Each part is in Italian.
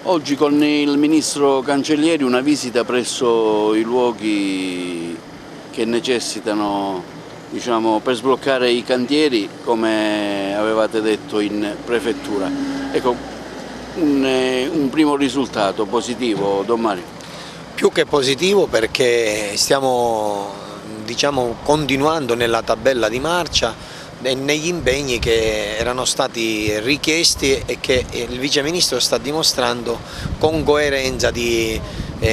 Oggi con il Ministro Cancellieri una visita presso i luoghi che necessitano, per sbloccare i cantieri, come avevate detto in prefettura. Ecco, un primo risultato positivo, Don Mario. Più che positivo, perché stiamo continuando nella tabella di marcia e negli impegni che erano stati richiesti e che il Vice Ministro sta dimostrando con coerenza di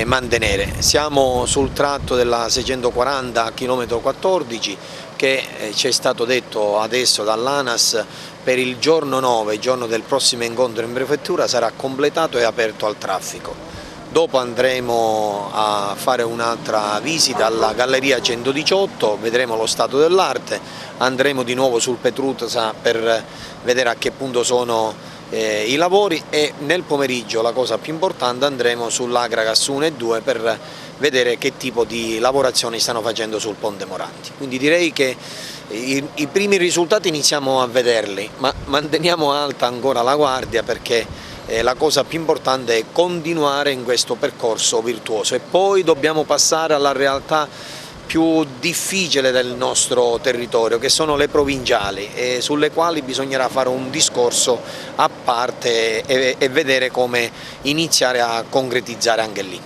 mantenere. Siamo sul tratto della 640 km 14 che ci è stato detto adesso dall'ANAS per il giorno 9, il giorno del prossimo incontro in prefettura, sarà completato e aperto al traffico. Dopo andremo a fare un'altra visita alla Galleria 118, vedremo lo stato dell'arte, andremo di nuovo sul Petruzza per vedere a che punto sono i lavori e nel pomeriggio, la cosa più importante, andremo sull'Agragas 1 e 2 per vedere che tipo di lavorazioni stanno facendo sul Ponte Moranti. Quindi direi che i primi risultati iniziamo a vederli, ma manteniamo alta ancora la guardia, perché la cosa più importante è continuare in questo percorso virtuoso e poi dobbiamo passare alla realtà più difficile del nostro territorio, che sono le provinciali, sulle quali bisognerà fare un discorso a parte e vedere come iniziare a concretizzare anche lì.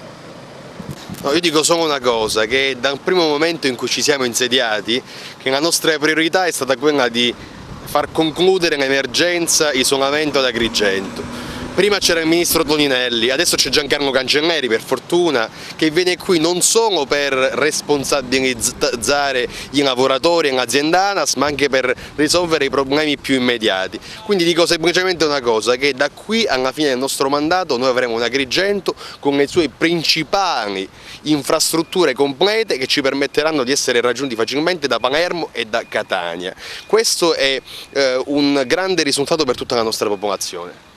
No, io dico solo una cosa, che dal primo momento in cui ci siamo insediati, che la nostra priorità è stata quella di far concludere l'emergenza isolamento ad Agrigento. Prima c'era il Ministro Toninelli, adesso c'è Giancarlo Cancellieri, per fortuna, che viene qui non solo per responsabilizzare i lavoratori e l'azienda ANAS, ma anche per risolvere i problemi più immediati. Quindi dico semplicemente una cosa, che da qui alla fine del nostro mandato noi avremo un Agrigento con le sue principali infrastrutture complete che ci permetteranno di essere raggiunti facilmente da Palermo e da Catania. Questo è un grande risultato per tutta la nostra popolazione.